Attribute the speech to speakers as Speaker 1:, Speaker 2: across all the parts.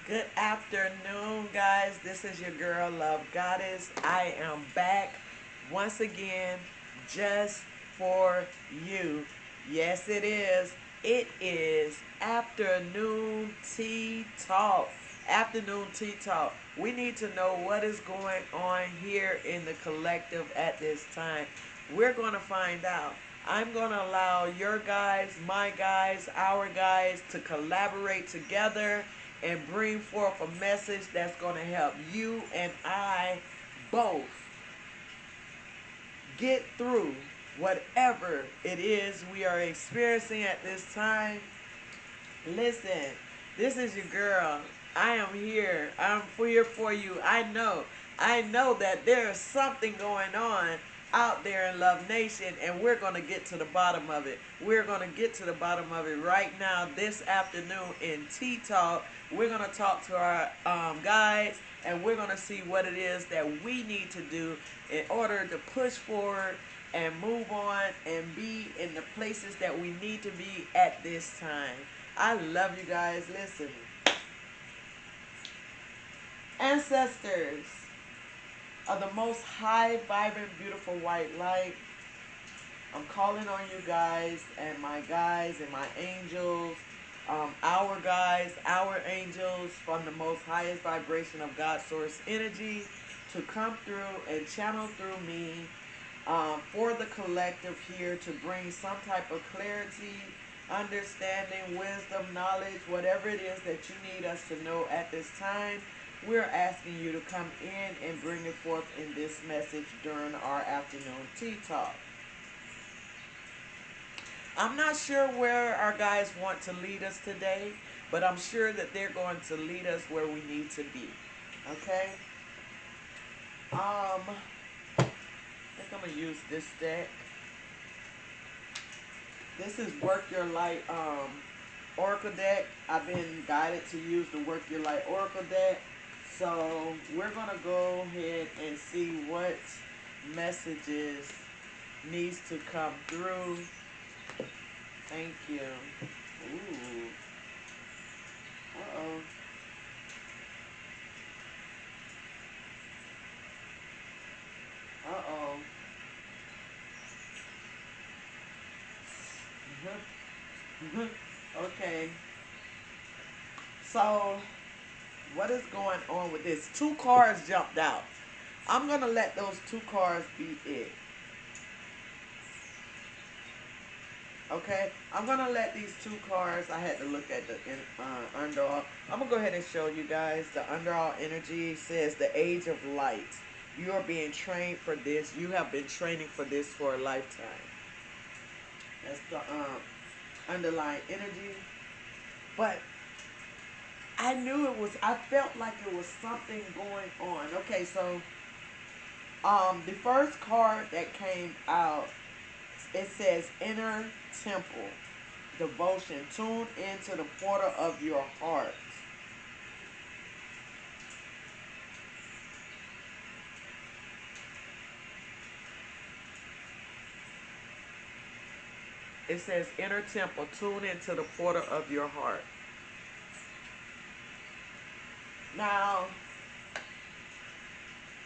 Speaker 1: Good afternoon, guys. This is your girl, Love Goddess. I am back once again just for you. Yes, it is. It is afternoon tea talk. Afternoon tea talk. We need to know what is going on here in the collective at this time. We're going to find out. I'm going to allow your guys, my guys, our guys to collaborate together and bring forth a message that's going to help you and I both get through whatever it is we are experiencing at this time. Listen, this is your girl. I am here. I'm here for you. I know that there's something going on out there in Love Nation, and we're going to get to the bottom of it. We're going to get to the bottom of it right now this afternoon in Tea Talk. We're going to talk to our guys, and we're going to see what it is that we need to do in order to push forward and move on and be in the places that we need to be at this time. I love you guys. Listen. Ancestors of the most high, vibrant, beautiful white light, I'm calling on you guys and my angels, our guys, our angels from the most highest vibration of God source energy to come through and channel through me for the collective here to bring some type of clarity, understanding, wisdom, knowledge, whatever it is that you need us to know at this time. We're asking you to come in and bring it forth in this message during our afternoon tea talk. I'm not sure where our guys want to lead us today, but I'm sure that they're going to lead us where we need to be. Okay? I think I'm going to use this deck. This is Work Your Light Oracle deck. I've been guided to use the Work Your Light Oracle deck. So we're going to go ahead and see what messages needs to come through. Thank you. Ooh. Uh-oh. Uh-oh. Okay. So what is going on with this? Two cards jumped out. I'm going to let those two cards be it. Okay? I'm going to let these two cards, I had to look at the underall. I'm going to go ahead and show you guys. The underall energy says the age of light. You are being trained for this. You have been training for this for a lifetime. That's the underlying energy. But I felt like it was something going on. Okay, so the first card that came out, it says Inner Temple, Devotion, tune into the portal of your heart. It says Inner Temple, tune into the portal of your heart. Now,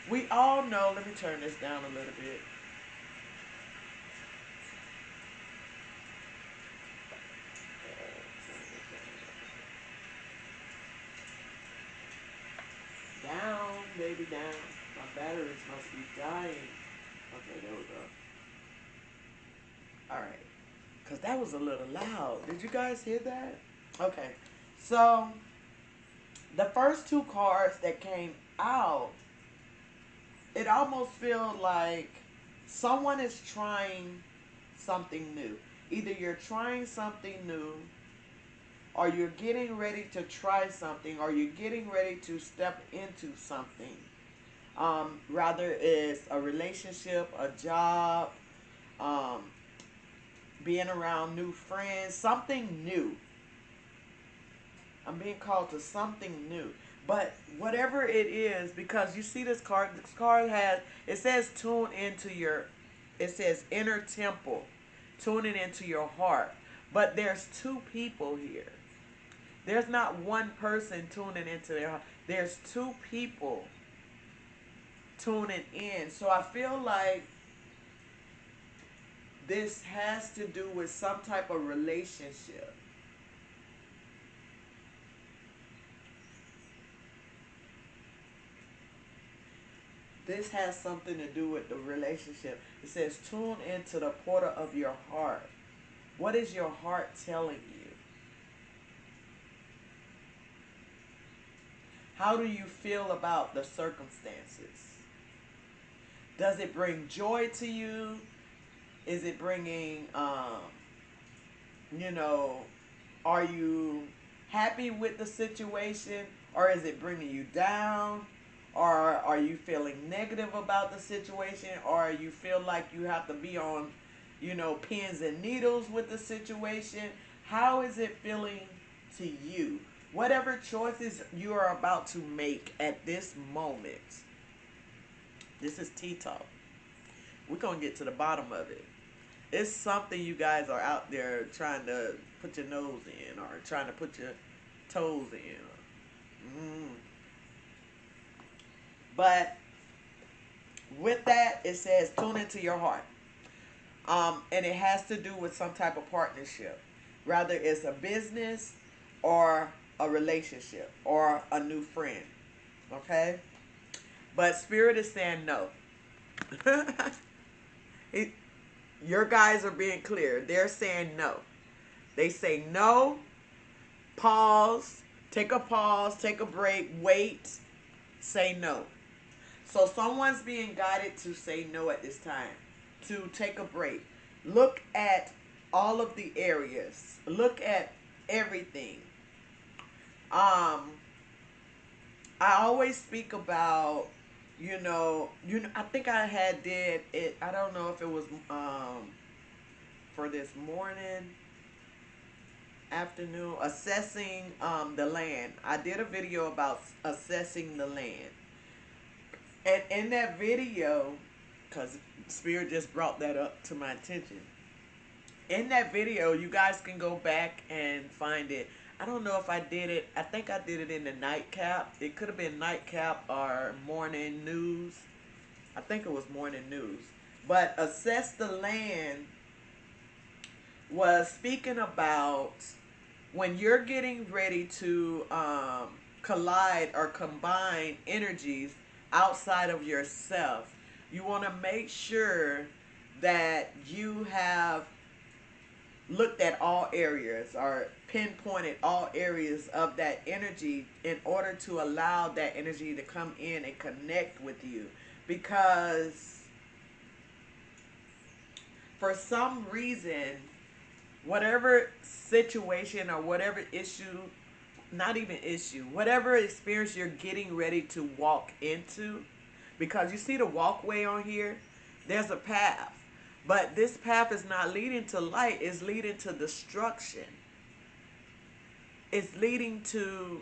Speaker 1: we all know, let me turn this down a little bit. Down, baby, down. My batteries must be dying. Okay, there we go. Alright. Because that was a little loud. Did you guys hear that? Okay. So, the first two cards that came out, it almost feels like someone is trying something new. Either you're trying something new, or you're getting ready to try something, or you're getting ready to step into something. Rather it's a relationship, a job, um, being around new friends, something new. I'm being called to something new. But whatever it is, because you see this card has, it says tune into your, it says inner temple, tuning into your heart. But there's two people here. There's not one person tuning into their heart. There's two people tuning in. So I feel like this has to do with some type of relationship. This has something to do with the relationship. It says, tune into the portal of your heart. What is your heart telling you? How do you feel about the circumstances? Does it bring joy to you? Is it bringing, you know, are you happy with the situation? Or is it bringing you down? Or are you feeling negative about the situation? Or you feel like you have to be on, you know, pins and needles with the situation? How is it feeling to you? Whatever choices you are about to make at this moment, this is Tea Talk. We're going to get to the bottom of it. It's something you guys are out there trying to put your nose in or trying to put your toes in. But with that, it says tune into your heart. And it has to do with some type of partnership. Rather it's a business or a relationship or a new friend. Okay? But Spirit is saying no. Your guys are being clear. They're saying no. They say no, pause, take a break, wait, say no. So someone's being guided to say no at this time, to take a break. Look at all of the areas. Look at everything. I always speak about, I think I did it. I don't know if it was for this morning, afternoon, assessing the land. I did a video about assessing the land. And in that video, because Spirit just brought that up to my attention. In that video, you guys can go back and find it. I don't know if I did it. I think I did it in the nightcap. It could have been nightcap or morning news. I think it was morning news. But Assess the Land was speaking about when you're getting ready to collide or combine energies outside of yourself, you want to make sure that you have looked at all areas or pinpointed all areas of that energy in order to allow that energy to come in and connect with you. Because for some reason, whatever situation or whatever issue, not even issue, whatever experience you're getting ready to walk into, because you see the walkway on here, there's a path. But this path is not leading to light, it's leading to destruction. It's leading to,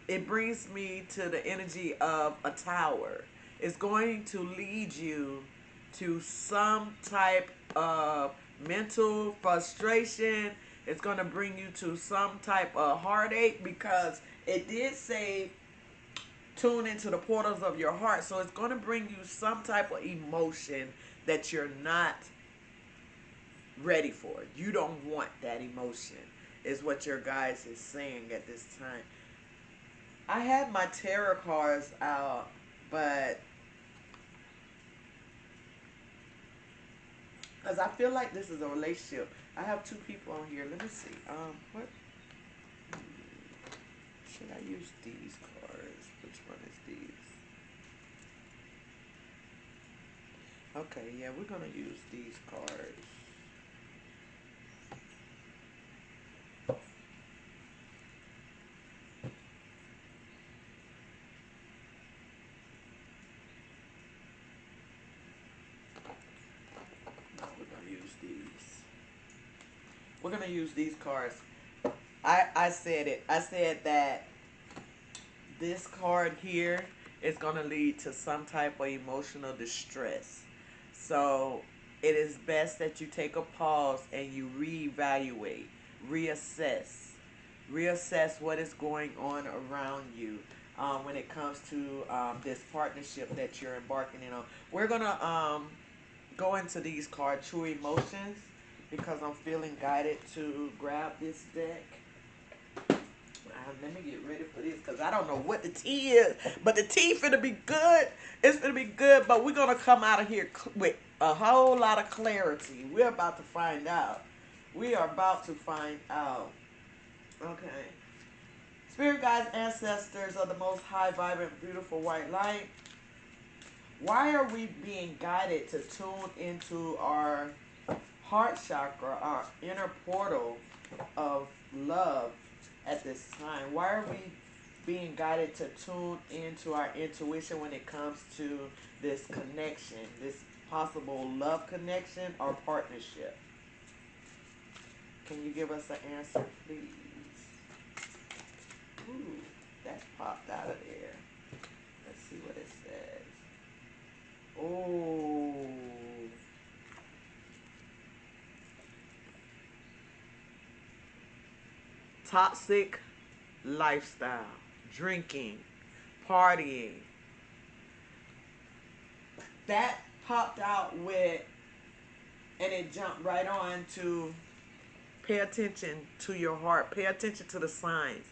Speaker 1: it brings me to the energy of a tower. It's going to lead you to some type of mental frustration. It's going to bring you to some type of heartache, because it did say tune into the portals of your heart. So it's going to bring you some type of emotion that you're not ready for. You don't want that emotion, is what your guys is saying at this time. I had my tarot cards out, but because I feel like this is a relationship. I have two people on here. Let me see. What should I use? These cards. Which one is these? Okay, yeah, we're gonna use these cards. No, we're gonna use these. We're gonna use these cards. I said it. I said that this card here is going to lead to some type of emotional distress. So it is best that you take a pause and you reevaluate, reassess Reassess what is going on around you when it comes to this partnership that you're embarking in on. We're going to go into these cards, True Emotions, because I'm feeling guided to grab this deck. Let me get ready for this because I don't know what the tea is, but the tea finna be good. It's finna be good, but we're gonna come out of here with a whole lot of clarity. We're about to find out. We are about to find out. Okay. Spirit guides, ancestors of the most high, vibrant, beautiful white light. Why are we being guided to tune into our heart chakra, our inner portal of love at this time? Why are we being guided to tune into our intuition when it comes to this connection, this possible love connection or partnership? Can you give us an answer, please? Ooh, that popped out of there. Let's see what it says. Oh. Toxic lifestyle, drinking, partying. That popped out with, and it jumped right on to pay attention to your heart. Pay attention to the signs.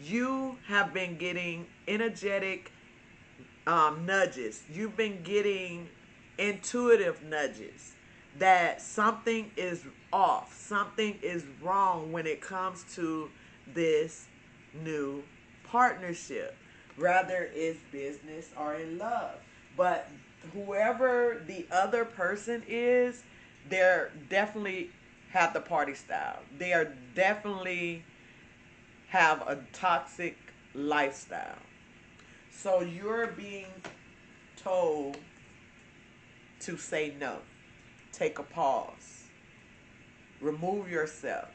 Speaker 1: You have been getting energetic nudges. You've been getting intuitive nudges that something is off. Something is wrong when it comes to this new partnership. Rather it's business or in love. But whoever the other person is, they're definitely have the party style. They are definitely have a toxic lifestyle. So you're being told to say no. Take a pause. Remove yourself.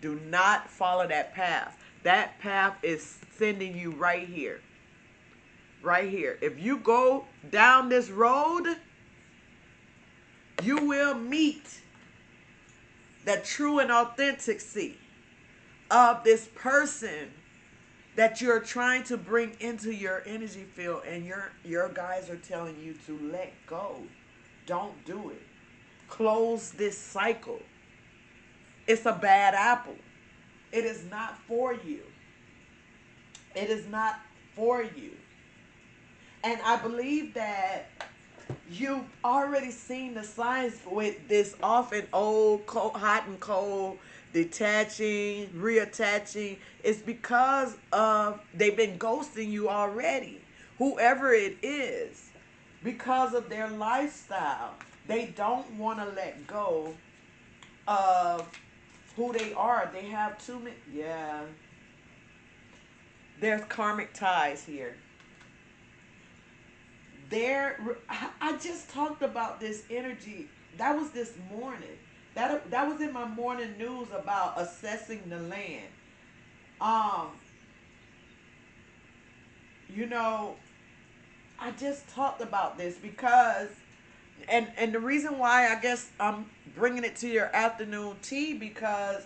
Speaker 1: Do not follow that path. That path is sending you right here. Right here. If you go down this road, you will meet the true and authenticity of this person that you're trying to bring into your energy field, and your guys are telling you to let go. Don't do it. Close this cycle. It's a bad apple. It is not for you. It is not for you. And I believe that you've already seen the signs with this off and old, cold, hot and cold, detaching, reattaching. It's because of they've been ghosting you already. Whoever it is, because of their lifestyle, they don't want to let go of who they are. They have too many. Yeah. There's karmic ties here. I just talked about this energy. That was this morning. That was in my morning news about assessing the land. Um, I just talked about this because, and the reason why I guess I'm bringing it to your afternoon tea, because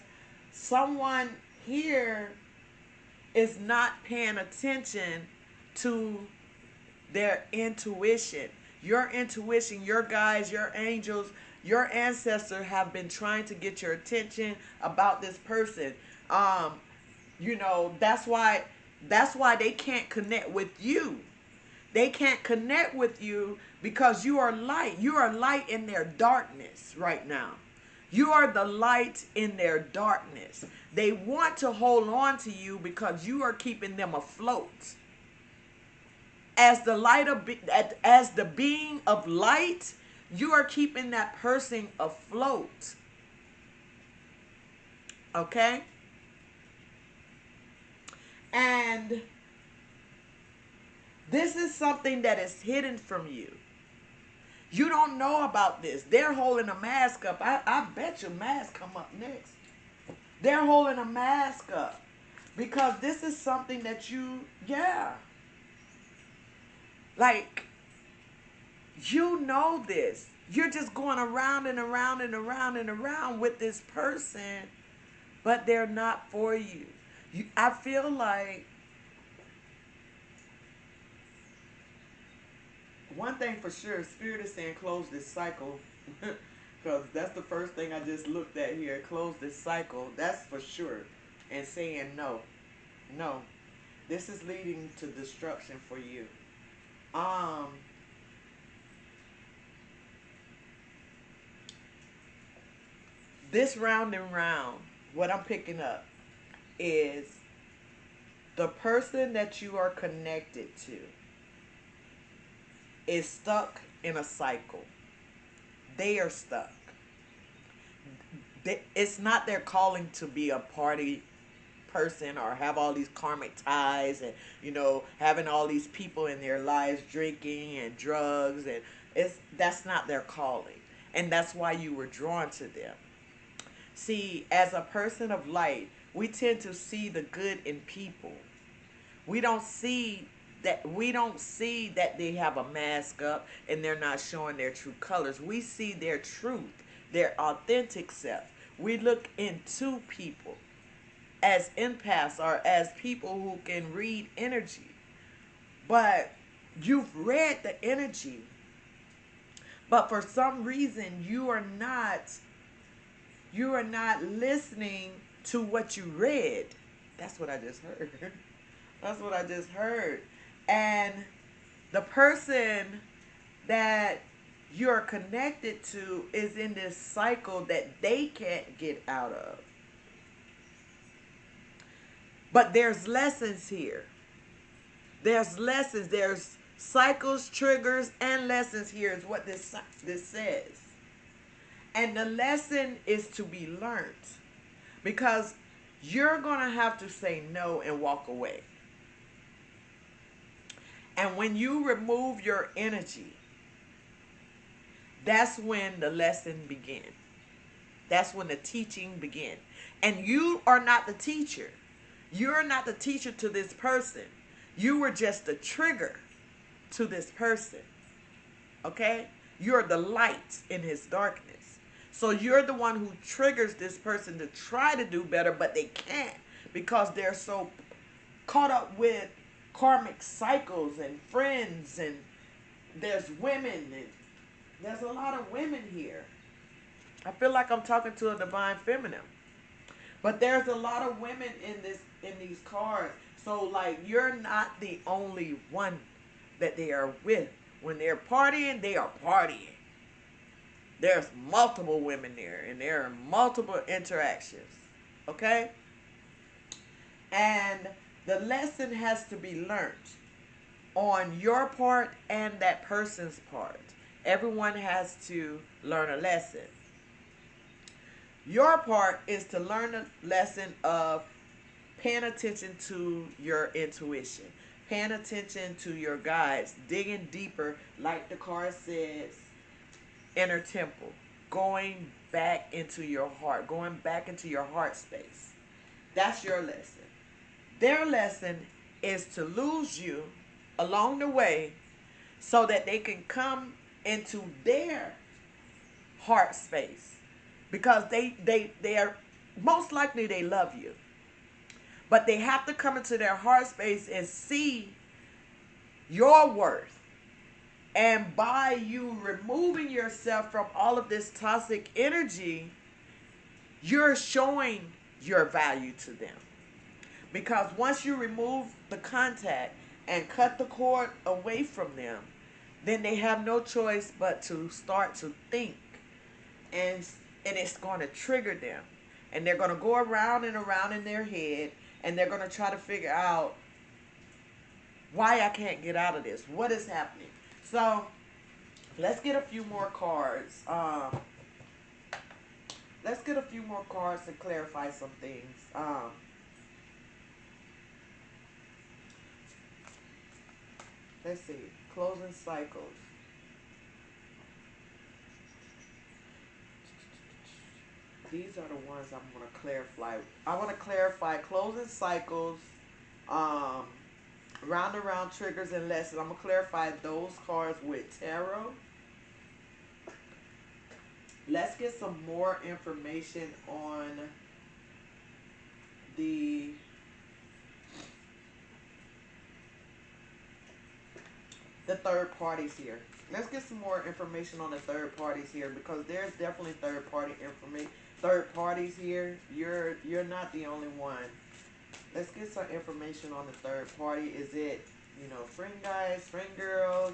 Speaker 1: someone here is not paying attention to their intuition. Your intuition, your guides, your angels, your ancestors have been trying to get your attention about this person. That's why they can't connect with you. They can't connect with you because you are light. You are light in their darkness right now. You are the light in their darkness. They want to hold on to you because you are keeping them afloat. As the being of light, you are keeping that person afloat. Okay? And this is something that is hidden from you. You don't know about this. They're holding a mask up. I bet your mask come up next. They're holding a mask up because this is something that like, this. You're just going around and around and around and around with this person, but they're not for you. I feel like one thing for sure, Spirit is saying close this cycle. Because that's the first thing I just looked at here. Close this cycle. That's for sure. And saying no. No. This is leading to destruction for you. Um, this round and round, what I'm picking up is the person that you are connected to is stuck in a cycle. They are stuck. It's not their calling to be a party person or have all these karmic ties and having all these people in their lives drinking and drugs, and that's not their calling, and that's why you were drawn to them. See, as a person of light, we tend to see the good in people. We don't see that they have a mask up and they're not showing their true colors. We see their truth, their authentic self. We look into people as empaths or as people who can read energy. But you've read the energy, but for some reason you are not listening to what you read. That's what I just heard. That's what I just heard. And the person that you're connected to is in this cycle that they can't get out of. But there's lessons here. There's lessons. There's cycles, triggers, and lessons here is what this says. And the lesson is to be learned. Because you're going to have to say no and walk away. And when you remove your energy, that's when the lesson begins. That's when the teaching begins. And you are not the teacher. You're not the teacher to this person. You were just the trigger to this person. Okay? You're the light in his darkness. So you're the one who triggers this person to try to do better, but they can't because they're so caught up with karmic cycles and friends, and there's women, and there's a lot of women here. I feel like I'm talking to a divine feminine. But there's a lot of women in these cards. So like you're not the only one that they are with. When they're partying, they are partying. There's multiple women there, and there are multiple interactions. Okay? And the lesson has to be learned on your part and that person's part. Everyone has to learn a lesson. Your part is to learn a lesson of paying attention to your intuition, paying attention to your guides, digging deeper, like the card says, inner temple, going back into your heart, going back into your heart space. That's your lesson. Their lesson is to lose you along the way so that they can come into their heart space, because they are most likely they love you, but they have to come into their heart space and see your worth. And by you removing yourself from all of this toxic energy, you're showing your value to them. Because once you remove the contact and cut the cord away from them, then they have no choice but to start to think. And it's going to trigger them. And they're going to go around and around in their head. And they're going to try to figure out why I can't get out of this. What is happening? So, let's get a few more cards. Let's get a few more cards to clarify some things. Let's see. Closing cycles. These are the ones I'm going to clarify. I want to clarify closing cycles, round and round triggers and lessons. I'm going to clarify those cards with tarot. Let's get some more information on the the third parties here. Let's get some more information on the third parties here, because there's definitely third parties here. You're not the only one. Let's get some information on the third party. Is it, friend guys, friend girls?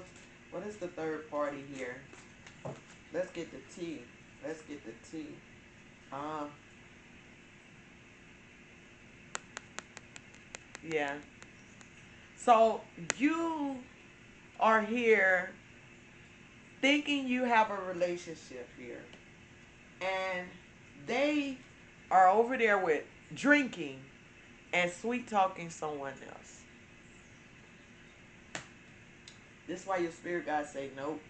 Speaker 1: What is the third party here? Let's get the tea. Let's get the tea. Yeah. So you are here thinking you have a relationship here, and they are over there with drinking and sweet talking someone else. This is why your spirit guides say, nope,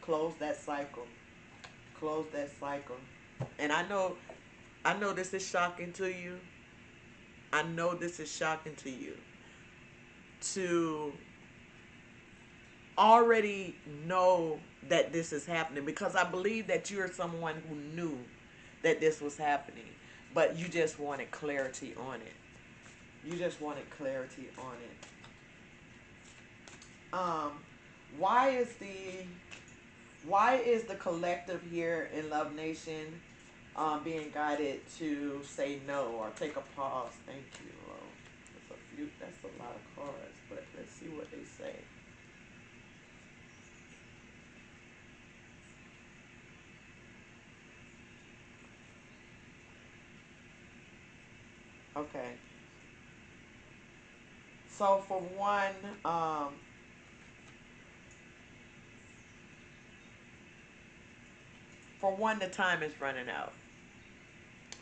Speaker 1: close that cycle. Close that cycle. And I know this is shocking to you. I know this is shocking to you to already know that this is happening, because I believe that you're someone who knew that this was happening, but you just wanted clarity on it. You just wanted clarity on it. Why is the collective here in Love Nation being guided to say no or take a pause? Thank you. That's a lot of cards, but let's see what they say. Okay. So for one, the time is running out.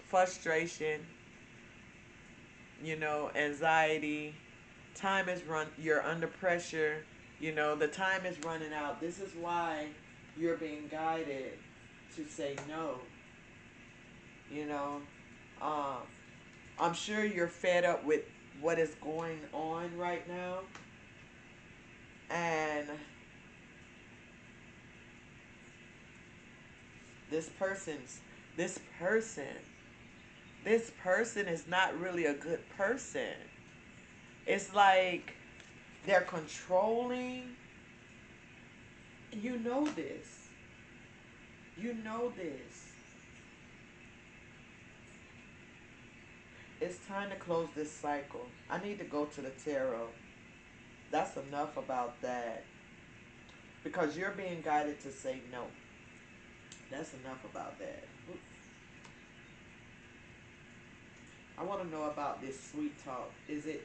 Speaker 1: Frustration, anxiety. You're under pressure. The time is running out. This is why you're being guided to say no. I'm sure you're fed up with what is going on right now. And this person is not really a good person. It's like they're controlling. You know this. It's time to close this cycle. I need to go to the tarot. That's enough about that. Because you're being guided to say no. That's enough about that. I want to know about this sweet talk.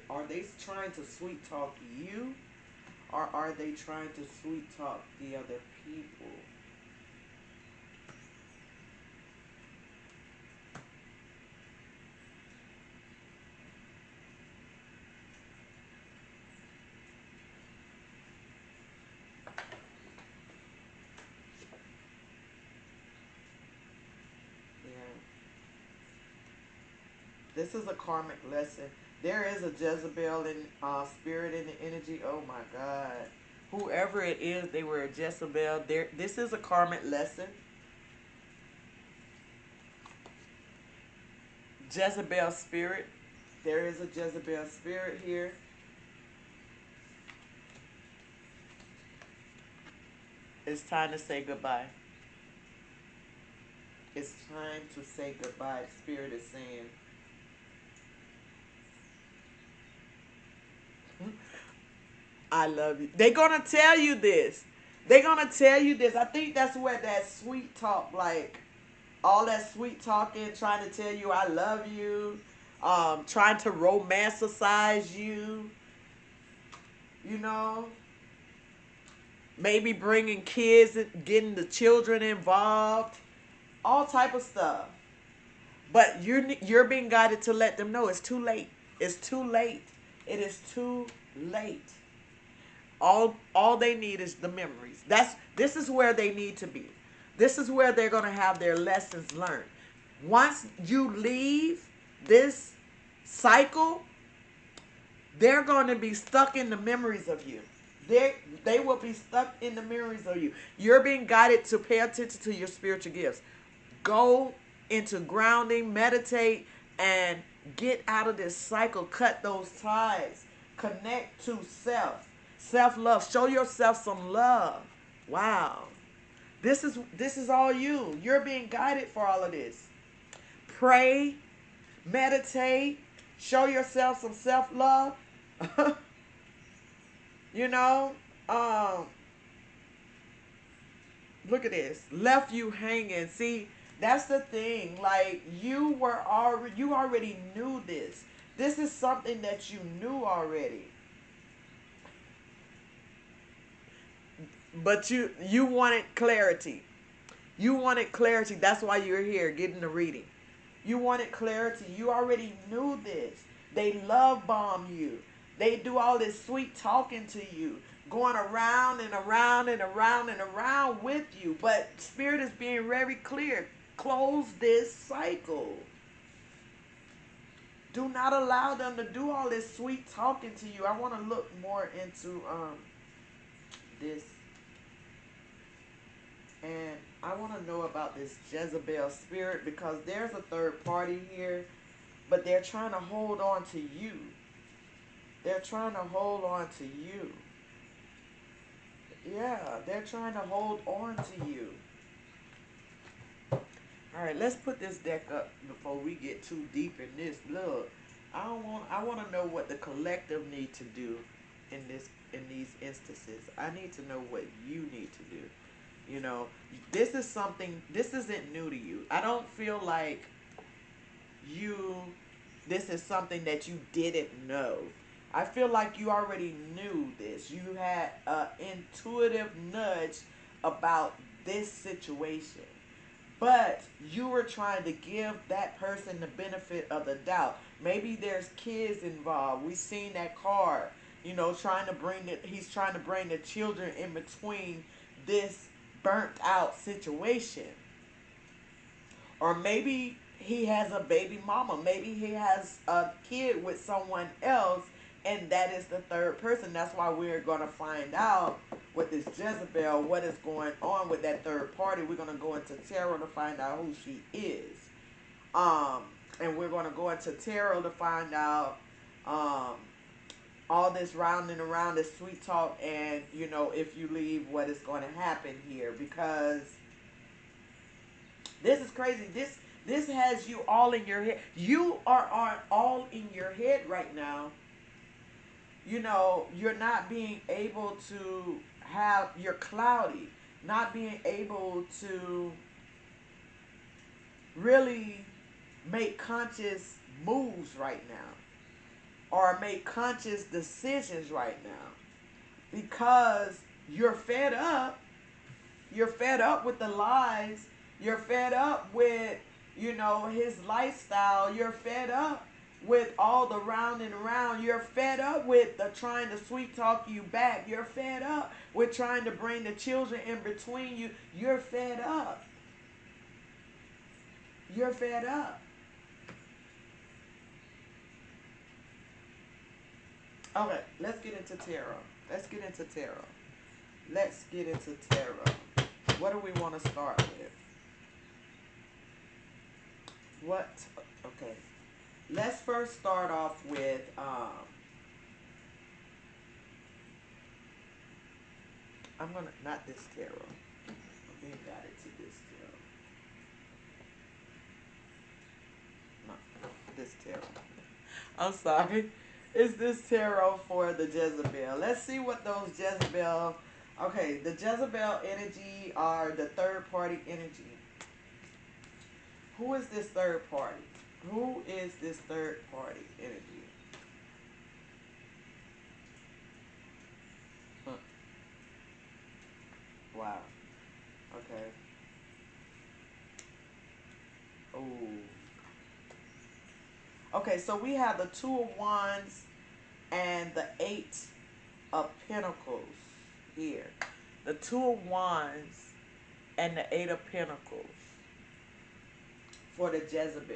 Speaker 1: Are they trying to sweet talk you? Or are they trying to sweet talk the other people? This is a karmic lesson. There is a Jezebel in spirit in the energy. Oh my God. Whoever it is, they were a Jezebel. This is a karmic lesson. Jezebel spirit. There is a Jezebel spirit here. It's time to say goodbye. It's time to say goodbye. Spirit is saying. I love you. They're going to tell you this. I think that's where that sweet talk, like all that sweet talking, trying to tell you I love you, trying to romanticize you, maybe bringing kids, getting the children involved, all type of stuff. But you're being guided to let them know it's too late. It's too late. It is too late. All they need is the memories. This is where they need to be. This is where they're going to have their lessons learned. Once you leave this cycle, they're going to be stuck in the memories of you. They will be stuck in the memories of you. You're being guided to pay attention to your spiritual gifts. Go into grounding, meditate, and get out of this cycle. Cut those ties. Connect to self. Self-love. Show yourself some love. Wow. This is all you. You're being guided for all of this. Pray, meditate, show yourself some self-love. you know, um, look at this. Left you hanging. See, that's the thing. Like you already knew this. This is something that you knew already. But you wanted clarity. You wanted clarity. That's why you're here getting the reading. You wanted clarity. You already knew this. They love bomb you. They do all this sweet talking to you, going around and around and around and around with you. But Spirit is being very clear. Close this cycle. Do not allow them to do all this sweet talking to you. I want to look more into this. And I want to know about this Jezebel spirit, because there's a third party here, but they're trying to hold on to you. They're trying to hold on to you. Yeah, they're trying to hold on to you. All right, let's put this deck up before we get too deep in this. Look, I want to know what the collective need to do in these instances. I need to know what you need to do. You know, this isn't new to you. I don't feel like this is something that you didn't know. I feel like you already knew this. You had an intuitive nudge about this situation. But you were trying to give that person the benefit of the doubt. Maybe there's kids involved. We've seen that card. You know, he's trying to bring the children in between this burnt out situation. Or maybe he has a baby mama. Maybe he has a kid with someone else, and that is the third person. That's why we're going to find out with this Jezebel what is going on with that third party. We're going to go into tarot to find out who she is. And we're going to go into tarot to find out all this rounding around, this sweet talk, and, you know, if you leave, what is going to happen here. Because this is crazy. This has you all in your head. You are all in your head right now. You know, you're not being able to you're cloudy. Not being able to really make conscious moves right now. Or make conscious decisions right now, because you're fed up. You're fed up with the lies. You're fed up with, you know, his lifestyle. You're fed up with all the round and around. You're fed up with the trying to sweet talk you back. You're fed up with trying to bring the children in between you. You're fed up. You're fed up. Okay, let's get into tarot. Let's get into tarot. Let's get into tarot. What do we want to start with? Okay. Let's first start off with, not this tarot. I'm being guided to this tarot. No, this tarot. I'm sorry. Is this tarot for the Jezebel? Let's see what those Jezebel... Okay, the Jezebel energy are the third party energy. Who is this third party? Who is this third party energy? Huh. Wow. Okay. Ooh. Okay, so we have the Two of Wands and the Eight of Pentacles here. The Two of Wands and the Eight of Pentacles for the Jezebel.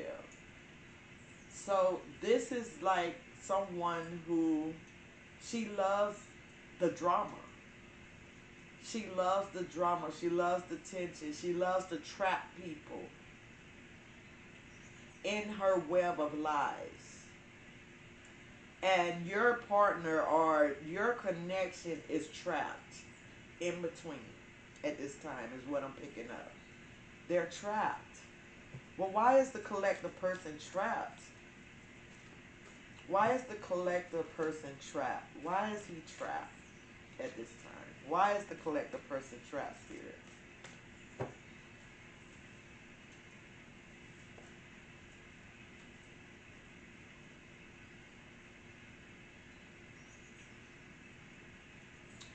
Speaker 1: So this is like someone who, she loves the drama. She loves the drama. She loves the tension. She loves to trap people in her web of lies. And your partner or your connection is trapped in between at this time, is what I'm picking up. They're trapped. Well, why is the collective person trapped? Why is the collective person trapped? Why is he trapped at this time? Why is the collective person trapped, Spirit?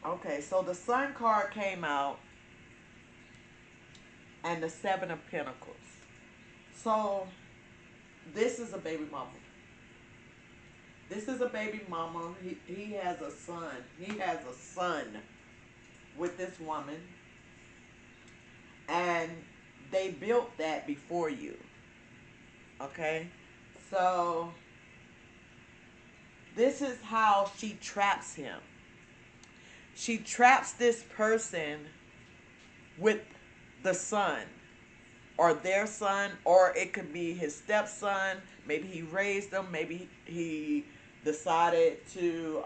Speaker 1: Okay, so the Sun card came out and the Seven of Pentacles. So this is a baby mama. This is a baby mama. He has a son. He has a son with this woman. And they built that before you. Okay? So this is how she traps him. She traps this person with the son, or their son, or it could be his stepson. Maybe he raised them. Maybe he decided to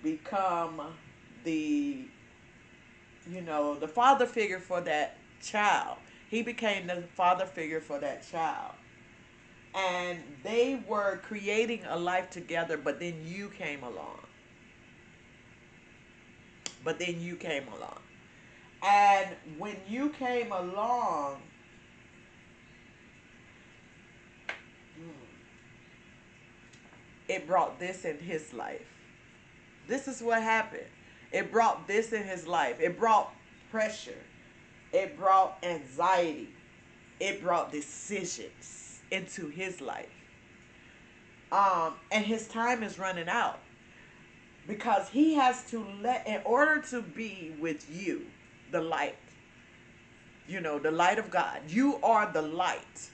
Speaker 1: become the, the father figure for that child. He became the father figure for that child. And they were creating a life together, but then you came along. And when you came along, it brought this in his life. This is what happened. It brought this in his life. It brought pressure. It brought anxiety. It brought decisions into his life. And his time is running out. Because he has to in order to be with you, the light, the light of God. You are the light.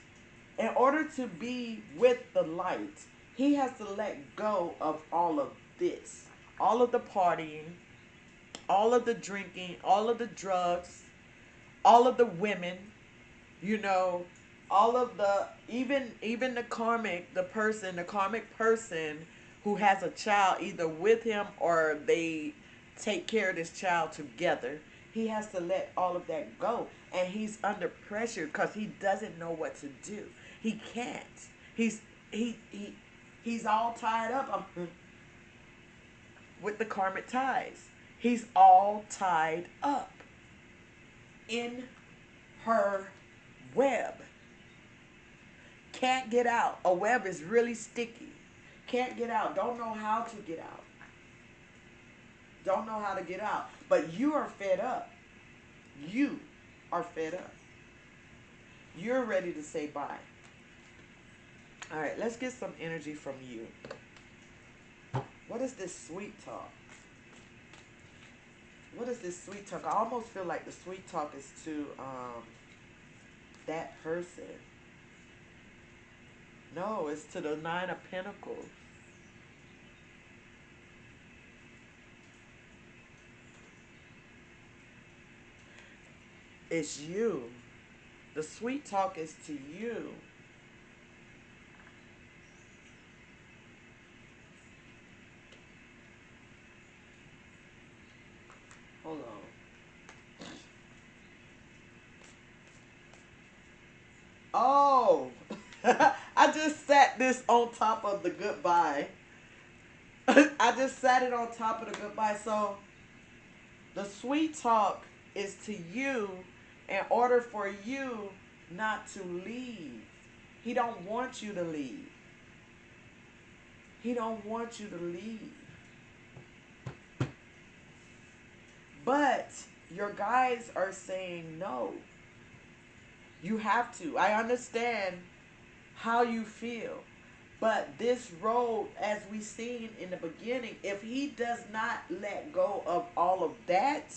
Speaker 1: In order to be with the light, he has to let go of all of this. All of the partying, all of the drinking, all of the drugs, all of the women, all of the, even the karmic person who has a child either with him or they take care of this child together. He has to let all of that go. And he's under pressure because he doesn't know what to do. He can't. He's all tied up with the karmic ties. He's all tied up in her web. Can't get out. A web is really sticky. Can't get out. Don't know how to get out. Don't know how to get out. But you are fed up. You are fed up. You're ready to say bye. All right, let's get some energy from you. What is this sweet talk? What is this sweet talk? I almost feel like the sweet talk is to that person. No, it's to the Nine of Pentacles. It's you. The sweet talk is to you. Hold on. Oh, I just sat this on top of the goodbye. I just sat it on top of the goodbye. So the sweet talk is to you in order for you not to leave. He don't want you to leave. He don't want you to leave. But your guides are saying no. You have to. I understand how you feel. But this road, as we seen in the beginning, if he does not let go of all of that,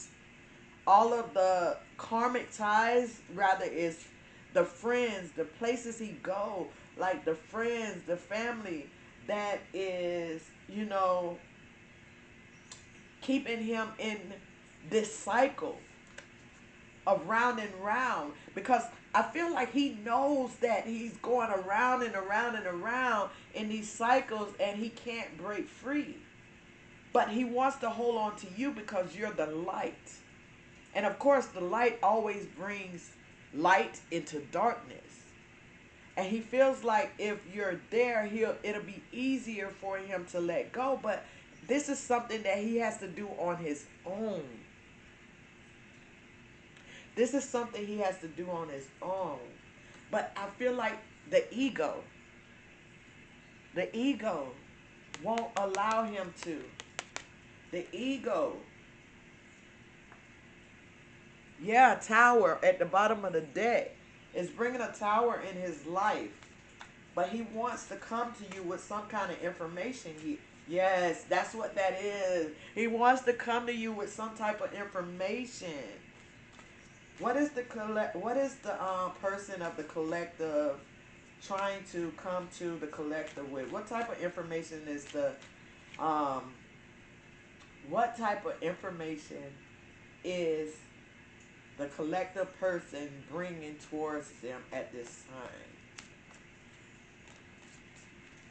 Speaker 1: all of the karmic ties, rather is the friends, the places he go, like the friends, the family that is, keeping him in this cycle. around and round, because I feel like he knows that he's going around and around and around in these cycles and he can't break free. But he wants to hold on to you because you're the light. And of course, the light always brings light into darkness. And he feels like if you're there, it'll be easier for him to let go. But this is something that he has to do on his own. This is something he has to do on his own. But I feel like the ego won't allow him to. The ego. Yeah, tower at the bottom of the deck is bringing a tower in his life. But he wants to come to you with some kind of information. Yes, that's what that is. He wants to come to you with some type of information. What is the person of the collective trying to come to the collective with? What type of information is what type of information is the collective person bringing towards them at this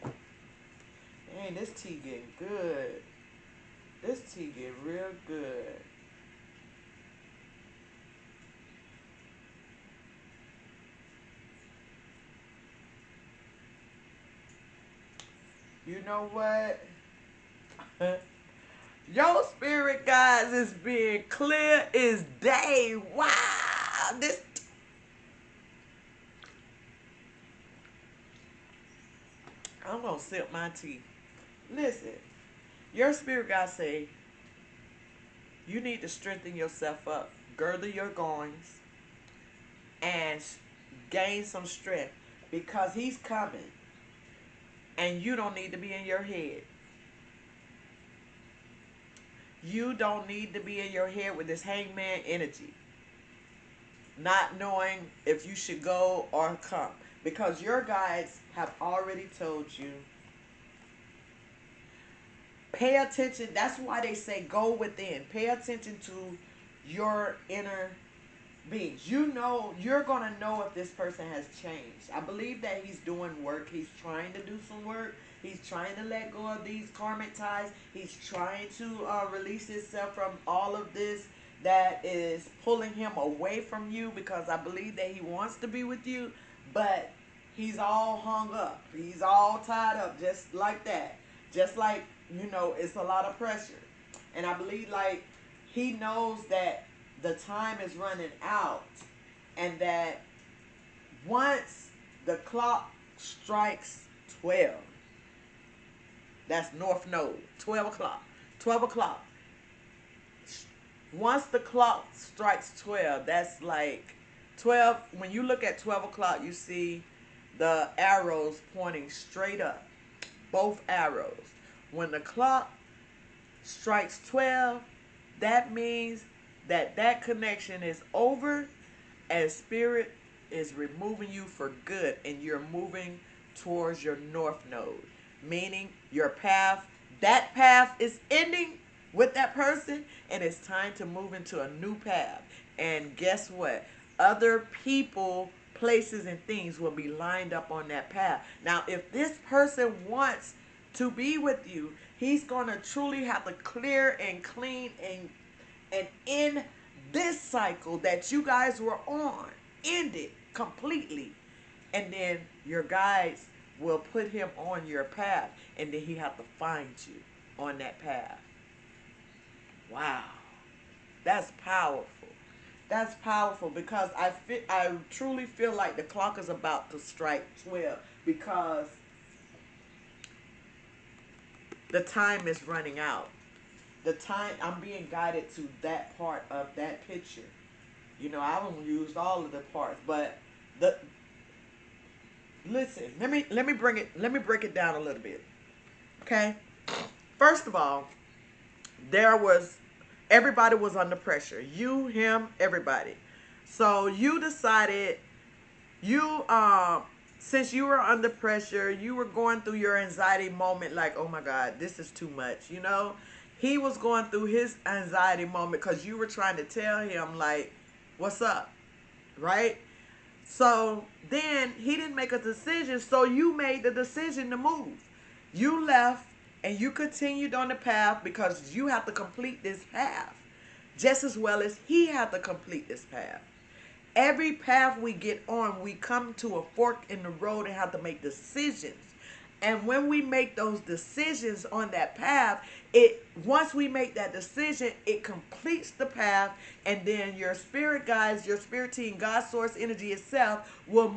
Speaker 1: time? Dang, this tea getting good. This tea getting real good. You know what? Your spirit, guys, is being clear as day. Wow. I'm going to sip my tea. Listen, your spirit guys say you need to strengthen yourself up. Girdle your goings and gain some strength because he's coming. And you don't need to be in your head. You don't need to be in your head with this hangman energy. Not knowing if you should go or come. Because your guides have already told you. Pay attention. That's why they say go within. Pay attention to your inner beings. You know, you're going to know if this person has changed. I believe that he's doing work. He's trying to do some work. He's trying to let go of these karmic ties. He's trying to release himself from all of this that is pulling him away from you, because I believe that he wants to be with you, but he's all hung up. He's all tied up just like that. Just like, you know, it's a lot of pressure. And I believe like he knows that the time is running out, and that once the clock strikes 12, that's North Node, 12 o'clock, 12 o'clock. Once the clock strikes 12, that's like 12, when you look at 12 o'clock, you see the arrows pointing straight up, both arrows. When the clock strikes 12, that means that connection is over, and spirit is removing you for good, and you're moving towards your North Node, meaning your path, that path is ending with that person, and it's time to move into a new path. And guess what? Other people, places, and things will be lined up on that path. Now, if this person wants to be with you, he's going to truly have to clear and clean and end this cycle that you guys were on. End it completely. And then your guides will put him on your path, and then he have to find you on that path. Wow. That's powerful. That's powerful, because I truly feel like the clock is about to strike 12, because the time is running out. The time, I'm being guided to that part of that picture. You know, I haven't used all of the parts, but listen, let me break it down a little bit. Okay? First of all, everybody was under pressure. You, him, everybody. So you decided, since you were under pressure, you were going through your anxiety moment, like, oh my God, this is too much, you know? He was going through his anxiety moment because you were trying to tell him, like, What's up? Right? So then he didn't make a decision, so you made the decision to move. You left and you continued on the path because you have to complete this path just as well as he had to complete this path. Every path we get on, we come to a fork in the road and have to make decisions. And when we make those decisions on that path, it once we make that decision, it completes the path, and then your spirit guides, your spirit team, God source energy itself will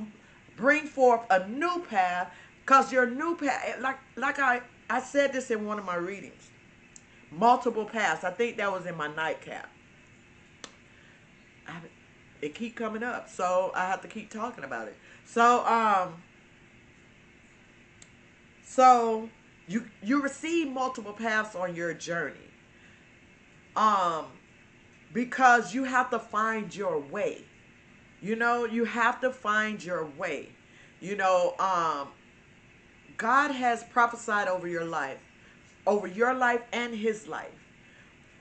Speaker 1: bring forth a new path. Cause your new path, like I said this in one of my readings, multiple paths. I think that was in my nightcap. I, it keep coming up, so I have to keep talking about it. So you receive multiple paths on your journey. Um because you have to find your way. You have to find your way. You know, God has prophesied over your life and his life.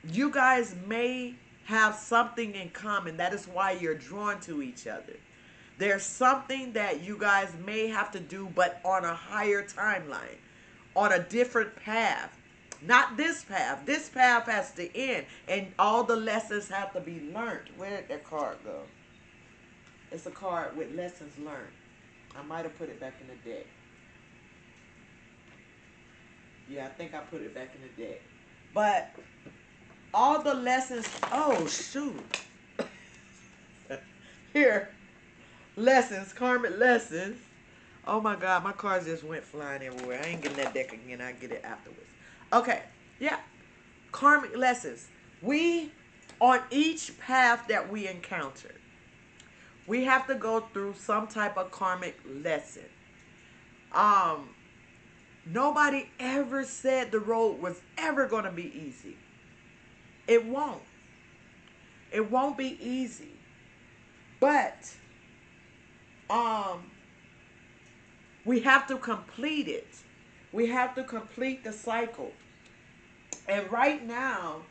Speaker 1: You guys may have something in common. That is why you're drawn to each other. There's something that you guys may have to do, but on a higher timeline, on a different path. Not this path. This path has to end, and all the lessons have to be learned. Where did that card go? It's a card with lessons learned. I might have put it back in the deck. Yeah, I think I put it back in the deck. But all the lessons. Oh, shoot. Here. Lessons, karmic lessons. Oh my God, my cards just went flying everywhere. I ain't getting that deck again. I get it afterwards. Okay, yeah. Karmic lessons. We, on each path that we encounter, we have to go through some type of karmic lesson. Nobody ever said the road was ever going to be easy. It won't. It won't be easy. But we have to complete it. We have to complete the cycle. And right now,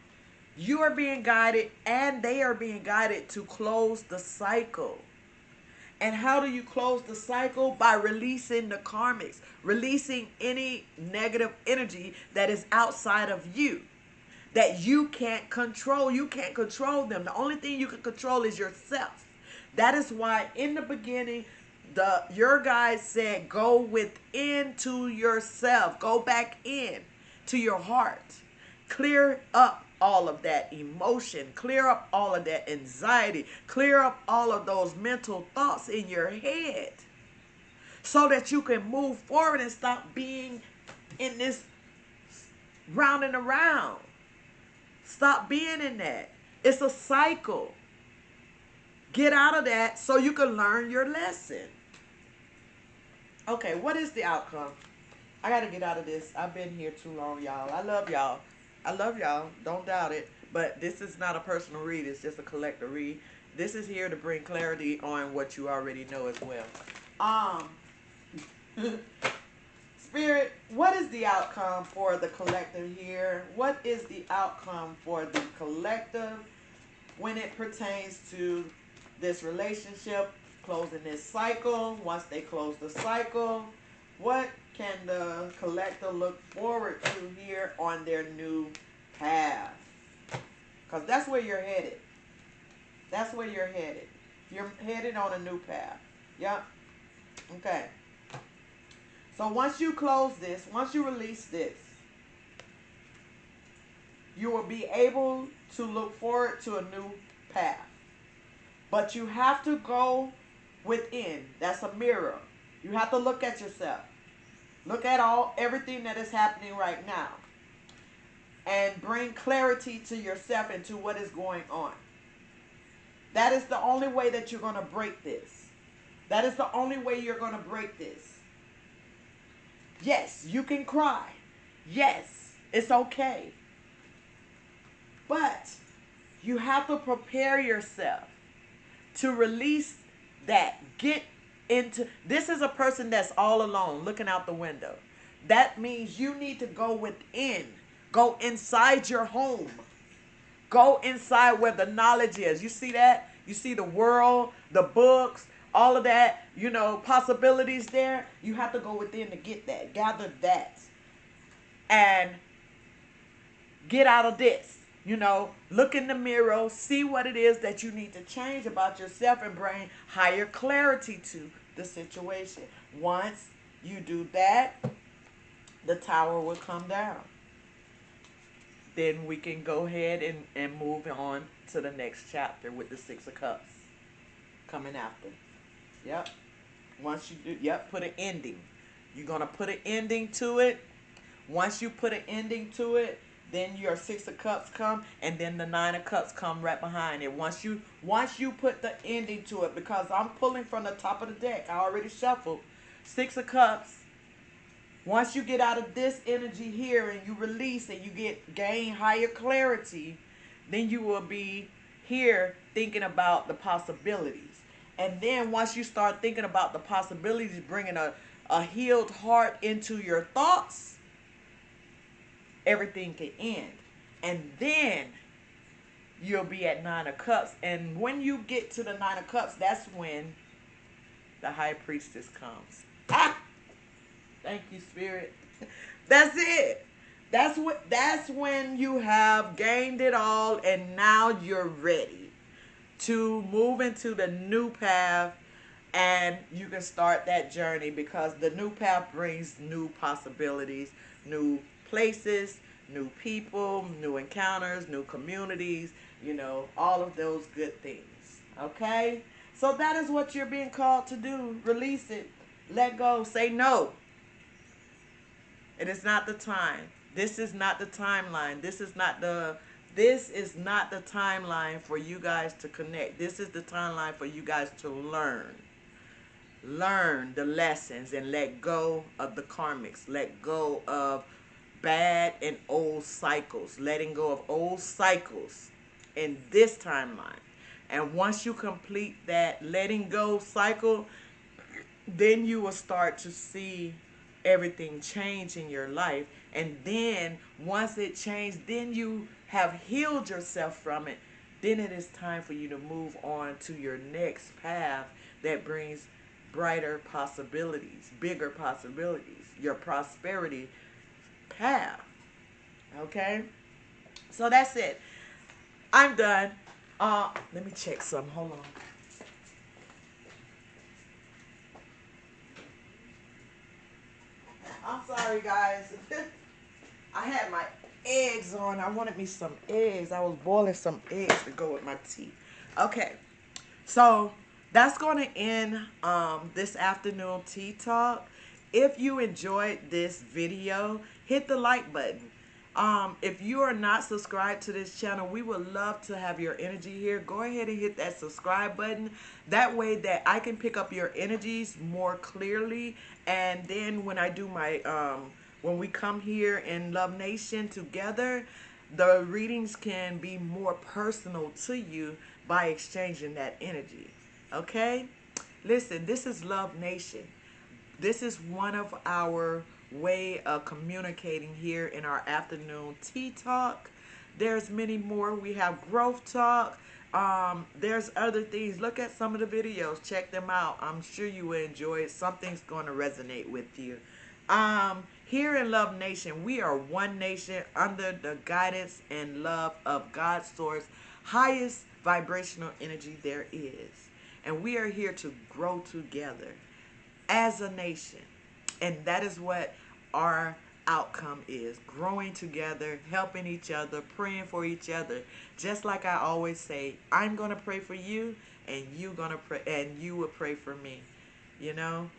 Speaker 1: you are being guided and they are being guided to close the cycle. And how do you close the cycle? By releasing the karmics, releasing any negative energy that is outside of you, that you can't control. You can't control them. The only thing you can control is yourself. That is why in the beginning, your guide said, go within to yourself. Go back in to your heart. Clear up all of that emotion. Clear up all of that anxiety. Clear up all of those mental thoughts in your head so that you can move forward and stop being in this round and around. Stop being in that. It's a cycle. Get out of that so you can learn your lesson. Okay, what is the outcome? I got to get out of this. I've been here too long, y'all. I love y'all. I love y'all. Don't doubt it. But this is not a personal read. It's just a collective read. This is here to bring clarity on what you already know as well. Spirit, what is the outcome for the collective here? What is the outcome for the collective when it pertains to this relationship, closing this cycle? Once they close the cycle, what can the collective look forward to here on their new path? Because that's where you're headed. That's where you're headed. You're headed on a new path. Yep. Okay. So once you close this, once you release this, you will be able to look forward to a new path. But you have to go within. That's a mirror. You have to look at yourself. Look at everything that is happening right now. And bring clarity to yourself and to what is going on. That is the only way that you're going to break this. That is the only way you're going to break this. Yes, you can cry. Yes, it's okay. But you have to prepare yourself to release that. Get into, this is a person that's all alone looking out the window. That means you need to go within. Go inside your home. Go inside where the knowledge is. You see that? You see the world, the books, all of that, you know, possibilities there. You have to go within to get that. Gather that. And get out of this. You know, look in the mirror, see what it is that you need to change about yourself and bring higher clarity to the situation. Once you do that, the tower will come down. Then we can go ahead and move on to the next chapter with the Six of Cups coming after. Yep. Once you do, yep, put an ending. You're going to put an ending to it. Once you put an ending to it, then your Six of Cups come, and then the Nine of Cups come right behind it. Once you put the ending to it, because I'm pulling from the top of the deck. I already shuffled. Six of Cups. Once you get out of this energy here and you release and you gain higher clarity, then you will be here thinking about the possibilities. And then once you start thinking about the possibilities, bringing a healed heart into your thoughts, everything can end. And then you'll be at Nine of Cups. And when you get to the Nine of Cups, that's when the High Priestess comes. Ah! Thank you, Spirit. That's it. That's when you have gained it all and now you're ready to move into the new path, and you can start that journey, because the new path brings new possibilities, new places, new people, new encounters, new communities, you know, all of those good things. Okay? So that is what you're being called to do. Release it. Let go. Say no. It is not the time. This is not the timeline. This is not the timeline for you guys to connect. This is the timeline for you guys to learn. Learn the lessons and let go of the karmics. Let go of bad and old cycles. Letting go of old cycles in this timeline. And once you complete that letting go cycle, then you will start to see everything change in your life. And then once it changed, then you have healed yourself from it. Then it is time for you to move on to your next path that brings brighter possibilities, bigger possibilities, your prosperity path. Okay? So that's it. I'm done. Let me check something. Hold on. I'm sorry, guys. I had my eggs on. I wanted me some eggs. I was boiling some eggs to go with my tea. Okay. So that's going to end this afternoon tea talk. If you enjoyed this video, hit the like button. If you are not subscribed to this channel, we would love to have your energy here. Go ahead and hit that subscribe button. That way that I can pick up your energies more clearly. And then when I do my, when we come here in Love Nation together, the readings can be more personal to you by exchanging that energy. Okay? Listen, this is Love Nation. This is one of our way of communicating here in our afternoon tea talk. There's many more. We have growth talk. There's other things. Look at some of the videos. Check them out. I'm sure you will enjoy it. Something's going to resonate with you. Here in Love Nation, we are one nation under the guidance and love of God's source, highest vibrational energy there is. And we are here to grow together as a nation. And that is what our outcome is. Growing together, helping each other, praying for each other. Just like I always say, I'm going to pray for you and you will pray for me. You know?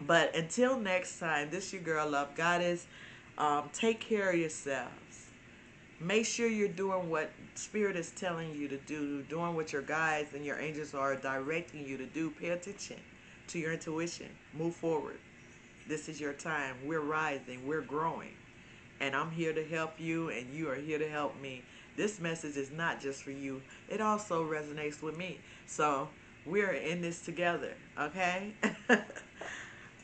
Speaker 1: But until next time, this is your girl, Love Goddess. Take care of yourselves. Make sure you're doing what Spirit is telling you to do, doing what your guides and your angels are directing you to do. Pay attention to your intuition. Move forward. This is your time. We're rising. We're growing. And I'm here to help you, and you are here to help me. This message is not just for you. It also resonates with me. So we're in this together, okay?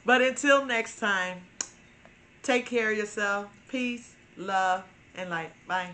Speaker 1: But until next time, take care of yourself. Peace, love, and light. Bye.